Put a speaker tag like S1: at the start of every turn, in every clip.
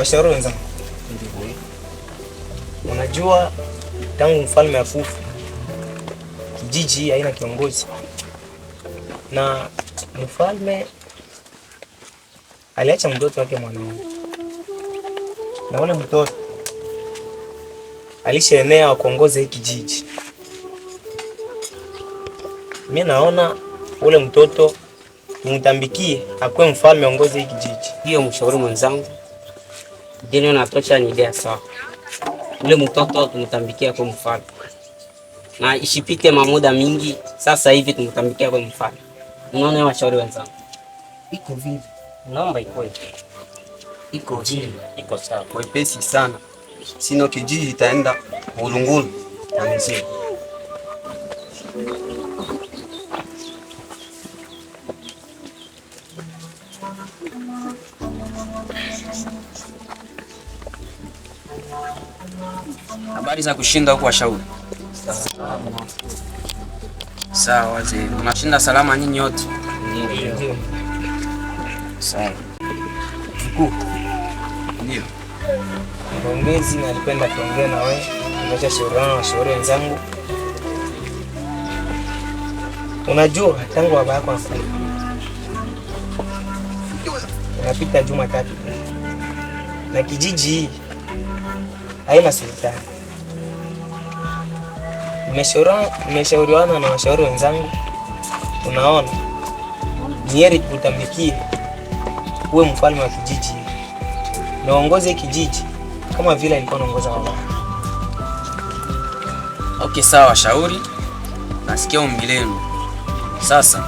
S1: Washauri wenzangu, unajua tangu mfalme afufu kijiji haina kiongozi, na mfalme aliacha mtoto wake mwanaume, na ule mtoto alishaenea wa kuongoza hiki kijiji. Mimi naona ule mtoto tumtambikie akuwe mfalme aongoze hiki kijiji.
S2: Hiyo mshauri mwenzangu, ndio natosha, ni idea sawa. Ule mtoto tumtambikia kwa mfalme, na ishipite muda mingi. Sasa hivi tumtambikia kwa mfalme. Unaona washauri wenzangu,
S1: Iko vipi?
S2: naomba ikoje?
S1: Iko chini.
S2: Iko sawa.
S3: Wepesi sana, sino kijiji itaenda ulungulu na mzee. Habari za kushinda huko washauri? Sawa wazee, mnashinda salama nyinyi wote?
S1: Ndio.
S3: Sawa. Mkuu. Ndio.
S1: Mongezi, na nilipenda kuongea na wewe, niacha shauriana na washauri wenzangu. Unajua tangu baba yako afariki unapita juma tatu na kijiji hii haina sultani. Nimeshauriana na washauri wenzangu, tunaona ni heri tutambikie uwe mfalme wa kijiji na uongoze kijiji kama vile alikuwa anaongoza baba.
S3: Okay, sawa washauri, nasikia ombi lenu. Sasa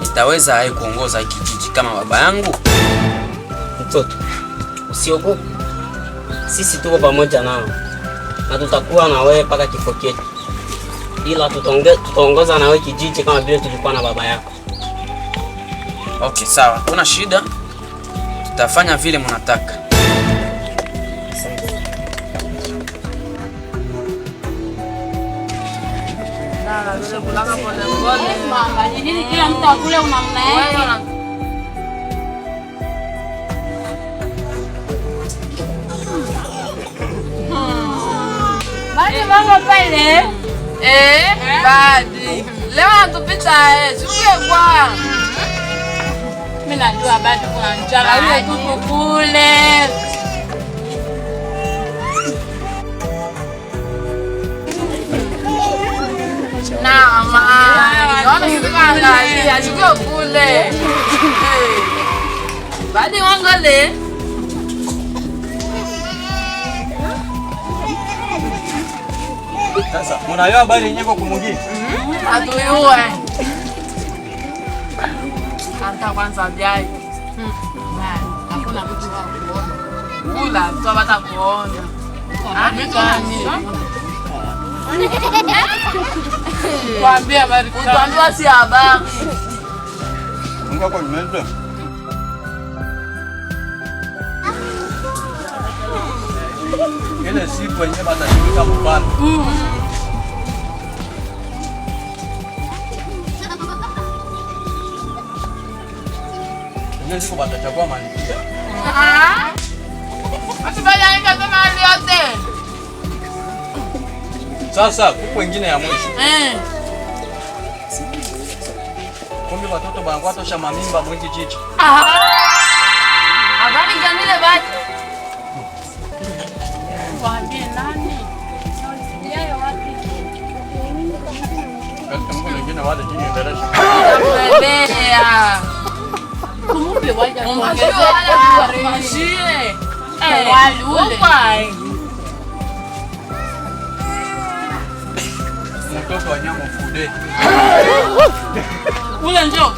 S3: nitaweza hai kuongoza hiki kijiji kama baba yangu?
S2: Mtoto, usiogope. Sisi tuko pamoja nao na tutakuwa na wewe mpaka kifo chetu, ila tutaongoza na wewe kijiji kama vile tulikuwa na baba yako.
S3: Okay, sawa, kuna shida, tutafanya vile mnataka.
S4: Kila mtu akule unamna yake. Badi mama pale.
S5: Badi. Leo natupita chukue kwa.
S4: Mimi najua badi kuna njala ile kuku kule.
S5: Na mama. Naona sikanga chukue kule. Badi wangale.
S3: Sasa, mnayo habari yenyewe kwa kumwingine?
S5: Atuyue. Anta kwanza jai.
S4: Hakuna mtu wa kuona.
S5: Kula, tutapata kuona.
S4: Kuambia habari
S5: Utambua si habari.
S3: Mungu kwa nimeza. Ile siku yenyewe batashika mpana. Ile siku batachagua malikia.
S5: Asibaya nika tena hali yote.
S3: Sasa kuku wengine ya mwisho. Kumbe watoto bangwa tosha mamimba mwiki jicho.
S5: Habari ganile bati.
S4: kuambie nani? Yeye wapi?
S3: Kama kuna wengine wale chini ya darasa.
S5: Bebea.
S4: Kumbe waje
S5: Ongezea
S4: kuongezea
S5: mashine.
S4: wali ule.
S3: Mtoto wa nyama fude.
S4: Ule njoo.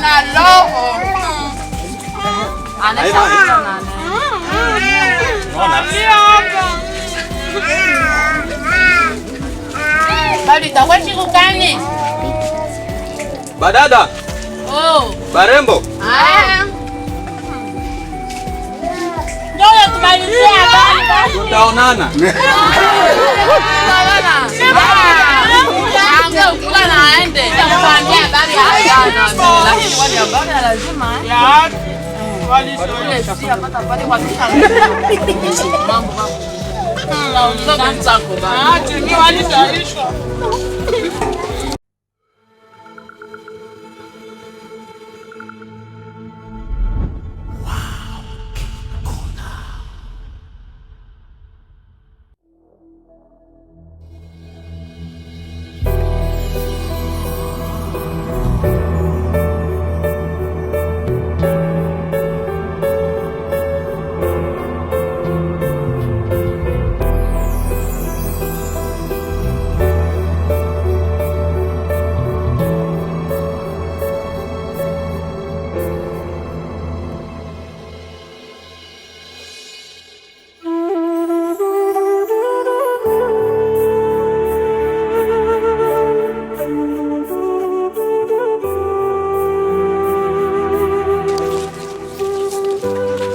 S5: Na logo. Anasema nani?
S4: Bali takuwa siku gani?
S3: Badada.
S4: Oh.
S3: Barembo.
S4: Ndio tumalizia baba.
S3: Tutaonana.
S5: Kula na aende. Nakwambia habari hapa. Lakini wale habari lazima.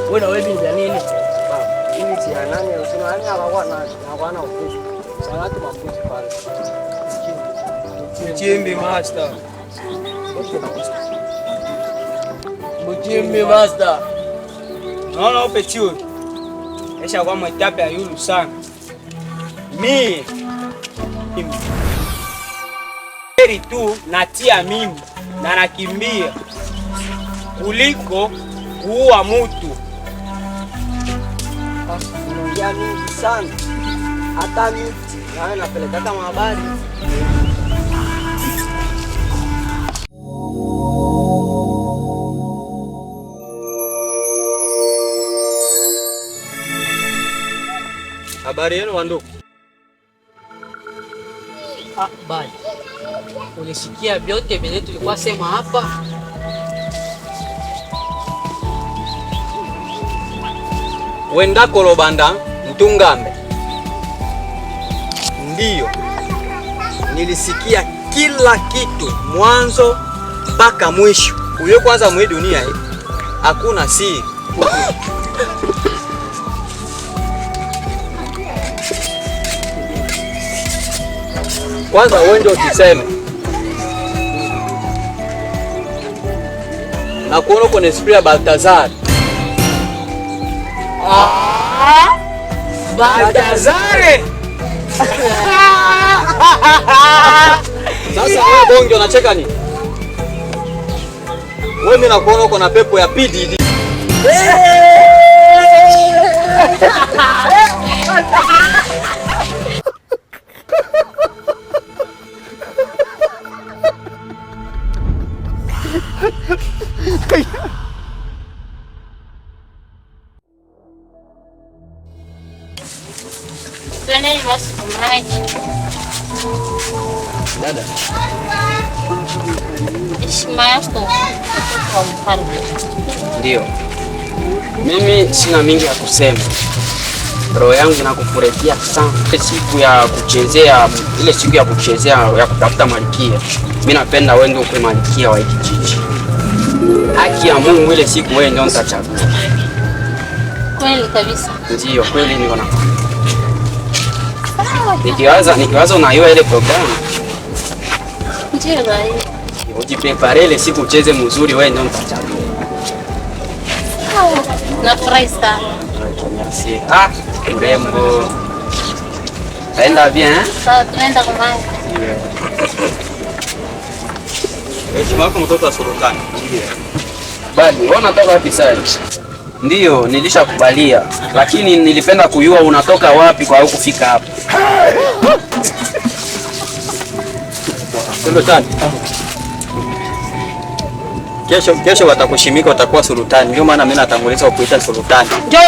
S6: Wewe na wewe ni nini? Baba, mimi si nani, usina nani hawana ofisi. Salatu mafuti pale.
S1: Mchimbi master.
S6: Mchimbi master.
S1: Naona upe chuo. Esha kwa mwitape ya yulu sana. Heri tu natia mimi na nakimbia kuliko kuua mtu.
S6: Unaongea mingi sana. Hata mimi nawe napeleka kama habari.
S1: Habari yenu wandugu.
S6: Bali. Ulisikia vyote vile tulikuwa sema hapa?
S7: Wendako Lobanda Mtungambe. Ndiyo, nilisikia kila kitu mwanzo mpaka mwisho. Uyo kwanza mwe dunia hii hakuna siri. Kwanza wewe ndio tuseme. Na kuona uko na esprit ya Baltazar.
S1: Baltazar.
S7: Sasa wewe bonge unacheka nini? Wewe mimi nakuona uko na pepo ya PDD.
S2: Dada, heshima yako kwa mfalme. Ndio, mimi sina mingi ya kusema. Roho yangu inakufurahia sana. Ile siku ya kuchezea ya kutafuta malkia. Mimi napenda wewe ndio uwe malkia wa hiki kijiji. Haki ya Mungu, ile siku wewe ndio utachagua. Kweli kabisa. Ndio, kweli niko na. Nikiwaza unaiwa ile programu. Ndio bali. Ujiprepare ile siku ucheze mzuri, wewe ndio utachagua. Nafurahi sana. Merci. Urembo. Taenda bien? Sawa, tunaenda kwa mama.
S7: Heshima yako mtoto wa Sultani.
S2: Ndio. Bali, wewe unatoka wapi sasa? Ndio, nilishakubalia, lakini nilipenda kujua unatoka wapi kwa kufika hapa.
S7: Sultani. Kesho watakushimika, utakuwa sultani. Ndio maana mimi natanguliza kukuita sultani.
S2: Njoo